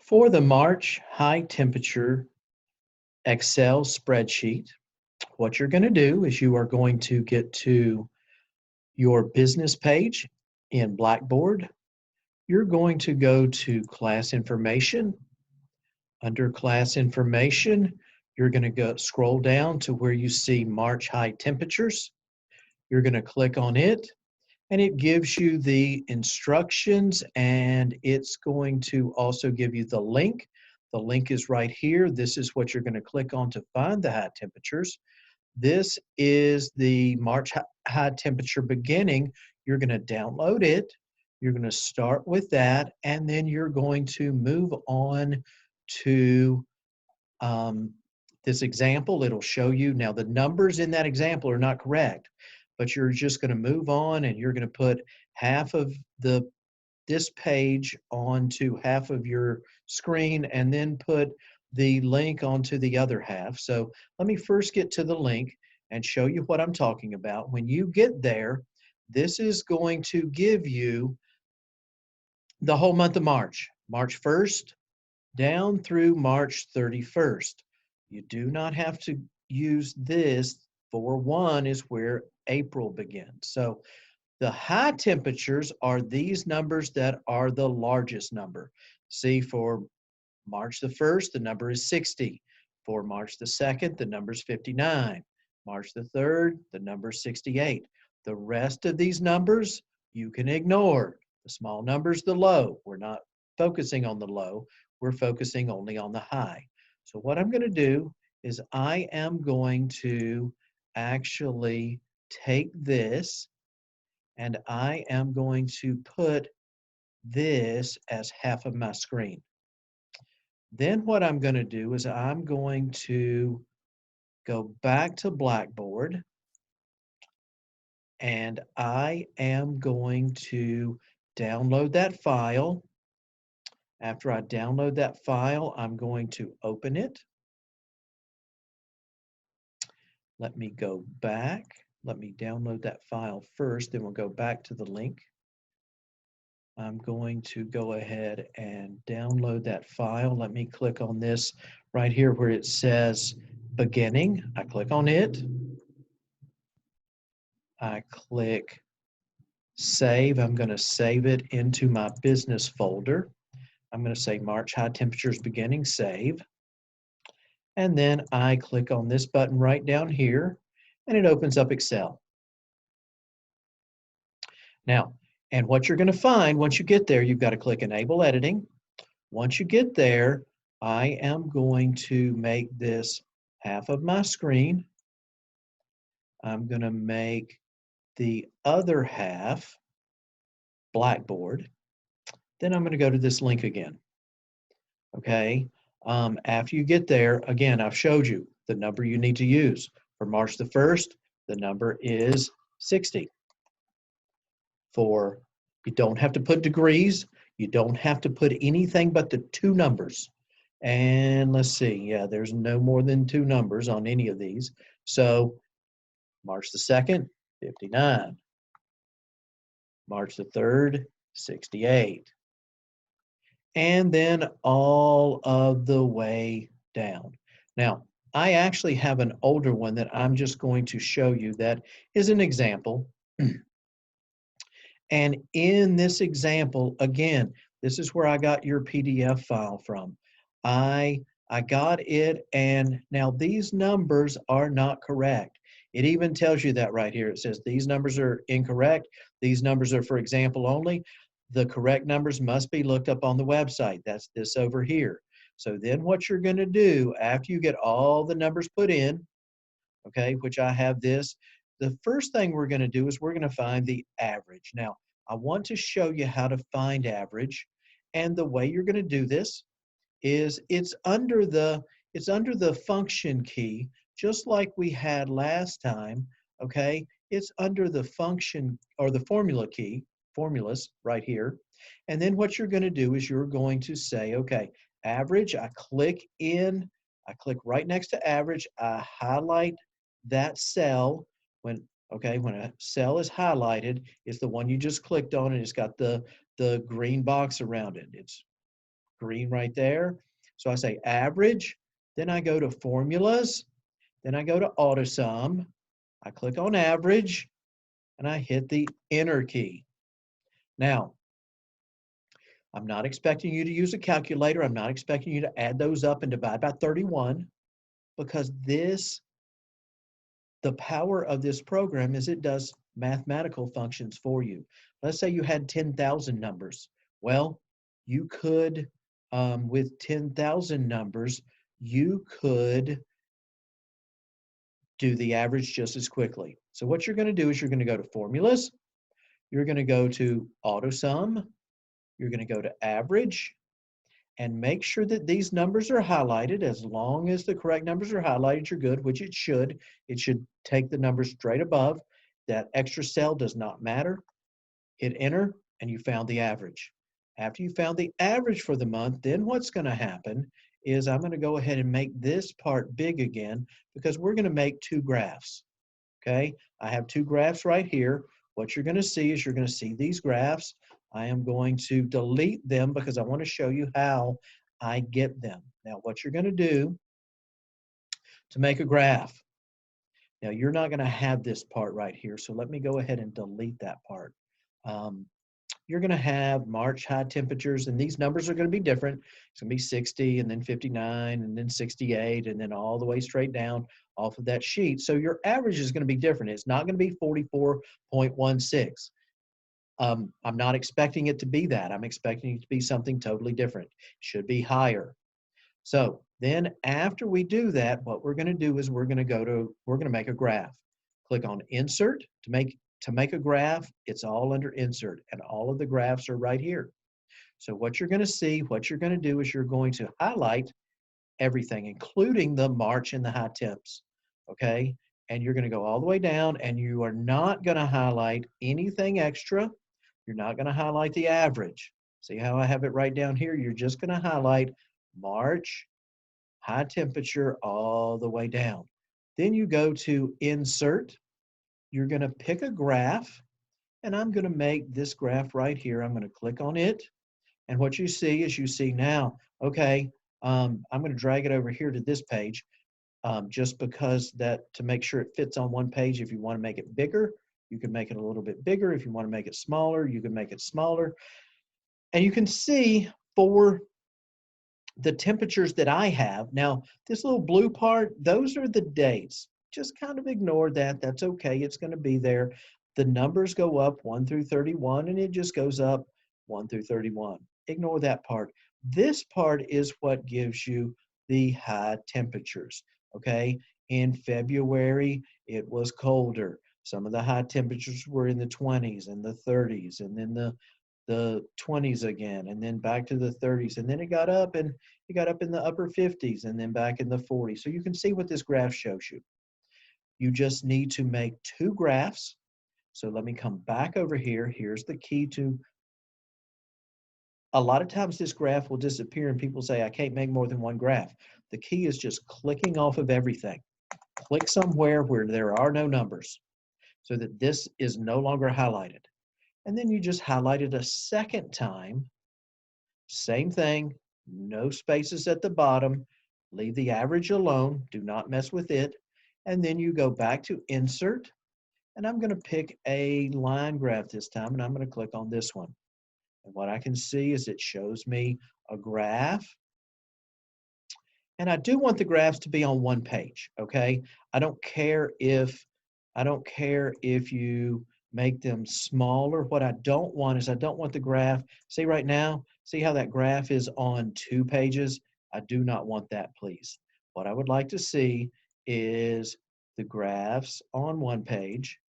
For the March high temperature Excel spreadsheet, what you're going to do is you are going to get to your business page in Blackboard. You're going to go to class information. Under class information, you're going to go scroll down to where you see March high temperatures. You're going to click on it, and it gives you the instructions, and it's going to also give you the link. The link is right here. This is what you're going to click on to find the high temperatures. This is the March high temperature beginning. You're going to download it. You're going to start with that, and then you're going to move on to this example. It'll show you. Now, the numbers in that example are not correct, but you're just going to move on, and you're going to put half of this page onto half of your screen, and then put the link onto the other half. So let me first get to the link and show you what I'm talking about. When you get there, this is going to give you the whole month of March, March 1st down through March 31st. You do not have to use this. For one is where April begins. So the high temperatures are these numbers that are the largest number. See, for March the 1st, the number is 60. For March the 2nd, the number is 59. March the 3rd, the number is 68. The rest of these numbers you can ignore. The small numbers, the low. We're not focusing on the low. We're focusing only on the high. So what I'm going to do is I am going to actually take this, and I am going to put this as half of my screen. Then what I'm going to do is I'm going to go back to Blackboard, and I am going to download that file. After I download that file, I'm going to open it. Let me go back. Let me download that file first, then we'll go back to the link. I'm going to go ahead and download that file. Let me click on this right here where it says beginning. I click on it. I click save. I'm going to save it into my business folder. I'm going to say March high temperatures beginning, save. And then I click on this button right down here, and it opens up Excel. Now, and what you're going to find once you get there, you've got to click Enable Editing. Once you get there, I am going to make this half of my screen. I'm going to make the other half Blackboard. Then I'm going to go to this link again. Okay. After you get there, again, I've showed you the number you need to use. For March the 1st, the number is 60. You don't have to put degrees. You don't have to put anything but the two numbers. And let's see, yeah, there's no more than two numbers on any of these. So March the 2nd, 59. March the 3rd, 68. And then all of the way down. Now, I actually have an older one that I'm just going to show you that is an example. And in this example, again, this is where I got your PDF file from. I got it, and now these numbers are not correct. It even tells you that right here. It says these numbers are incorrect. These numbers are for example only. The correct numbers must be looked up on the website. That's this over here. So then what you're going to do after you get all the numbers put in, okay, which I have this, the first thing we're going to do is we're going to find the average. Now, I want to show you how to find average, and the way you're going to do this is it's under the function key, just like we had last time, okay? It's under the function or the formula key, formulas right here. And then what you're going to do is you're going to say, okay, average, I click right next to average, I highlight that cell. When a cell is highlighted, it's the one you just clicked on, and it's got the green box around it. It's green right there. So I say average, then I go to formulas, then I go to AutoSum, I click on average, and I hit the enter key. Now, I'm not expecting you to use a calculator. I'm not expecting you to add those up and divide by 31 because the power of this program is it does mathematical functions for you. Let's say you had 10,000 numbers. Well, you could, with 10,000 numbers, you could do the average just as quickly. So what you're going to do is you're going to go to formulas, you're going to go to AutoSum, you're going to go to average, and make sure that these numbers are highlighted. As long as the correct numbers are highlighted, you're good, which it should. It should take the numbers straight above. That extra cell does not matter. Hit enter, and you found the average. After you found the average for the month, then what's going to happen is I'm going to go ahead and make this part big again because we're going to make two graphs. Okay, I have two graphs right here. What you're going to see is you're going to see these graphs. I am going to delete them because I want to show you how I get them. Now, what you're going to do to make a graph. Now, you're not going to have this part right here, so let me go ahead and delete that part. You're going to have March high temperatures, and these numbers are going to be different. It's going to be 60, and then 59, and then 68, and then all the way straight down off of that sheet. So your average is going to be different. It's not going to be 44.16. I'm not expecting it to be that. I'm expecting it to be something totally different. It should be higher. So then after we do that, what we're going to do is we're going to make a graph. Click on Insert to make a graph. It's all under Insert, and all of the graphs are right here. So what you're going to see, what you're going to do is you're going to highlight everything, including the March and the high temps. Okay, and you're going to go all the way down, and you are not going to highlight anything extra. You're not going to highlight the average. See how I have it right down here? You're just going to highlight March, high temperature, all the way down. Then you go to Insert. You're going to pick a graph, and I'm going to make this graph right here. I'm going to click on it. And what you see is you see now, okay, I'm going to drag it over here to this page just because that to make sure it fits on one page. If you want to make it bigger, you can make it a little bit bigger. If you want to make it smaller, you can make it smaller. And you can see for the temperatures that I have, now this little blue part, those are the dates. Just kind of ignore that. That's okay. It's going to be there. The numbers go up 1 through 31, and it just goes up 1 through 31. Ignore that part. This part is what gives you the high temperatures. Okay. In February, it was colder. Some of the high temperatures were in the 20s and the 30s, and then the 20s again, and then back to the 30s, and then it got up in the upper 50s, and then back in the 40s. So you can see what this graph shows you. You just need to make two graphs. So let me come back over here. Here's the key to, a lot of times this graph will disappear and people say, I can't make more than one graph. The key is just clicking off of everything. Click somewhere where there are no numbers so that this is no longer highlighted. And then you just highlight it a second time. Same thing, no spaces at the bottom. Leave the average alone. Do not mess with it. And then you go back to Insert. And I'm going to pick a line graph this time, and I'm going to click on this one. And what I can see is it shows me a graph. And I do want the graphs to be on one page, okay? I don't care if you make them smaller. What I don't want is I don't want the graph. See right now, see how that graph is on 2 pages? I do not want that, please. What I would like to see is the graphs on 1 page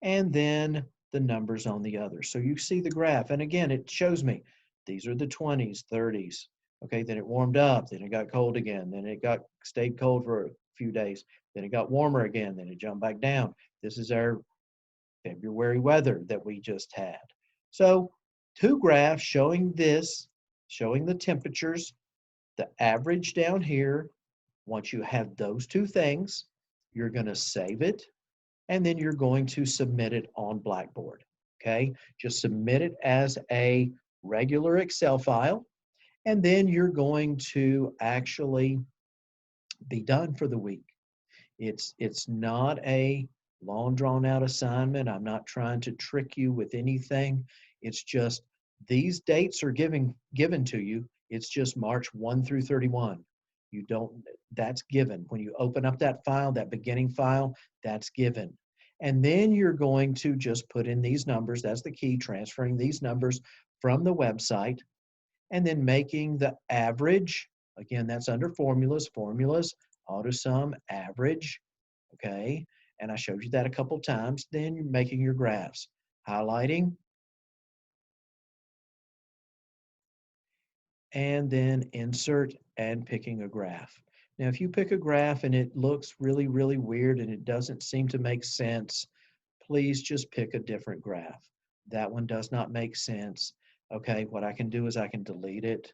and then the numbers on the other. So you see the graph, and again, it shows me these are the 20s, 30s. Okay, then it warmed up, then it got cold again, then it stayed cold for a few days, then it got warmer again, then it jumped back down. This is our February weather that we just had. So 2 graphs showing this, showing the temperatures, the average down here. Once you have those 2 things, you're going to save it, and then you're going to submit it on Blackboard. Okay, just submit it as a regular Excel file. And then you're going to actually be done for the week. It's not a long drawn out assignment. I'm not trying to trick you with anything. It's just these dates are given to you. It's just March 1 through 31. You don't That's given. When you open up that file, that beginning file, that's given. And then you're going to just put in these numbers. That's the key, transferring these numbers from the website and then making the average. Again, that's under formulas, AutoSum, average, okay? And I showed you that a couple times. Then you're making your graphs, highlighting, and then insert and picking a graph. Now, if you pick a graph and it looks really, really weird and it doesn't seem to make sense, please just pick a different graph. That one does not make sense. Okay, what I can do is I can delete it.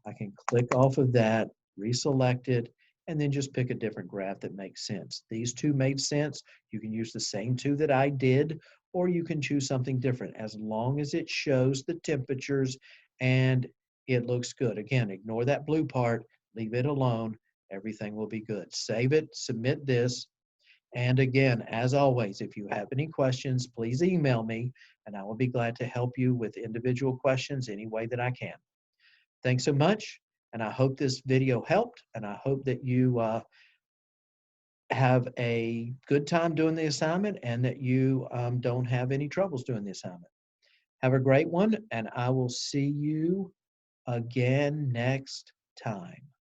I can click off of that, reselect it, and then just pick a different graph that makes sense. These two made sense. You can use the same two that I did, or you can choose something different as long as it shows the temperatures and it looks good. Again, ignore that blue part, leave it alone. Everything will be good. Save it, submit this, and again, as always, if you have any questions, please email me and I will be glad to help you with individual questions any way that I can. Thanks so much. And I hope this video helped. And I hope that you have a good time doing the assignment and that you don't have any troubles doing the assignment. Have a great one. And I will see you again next time.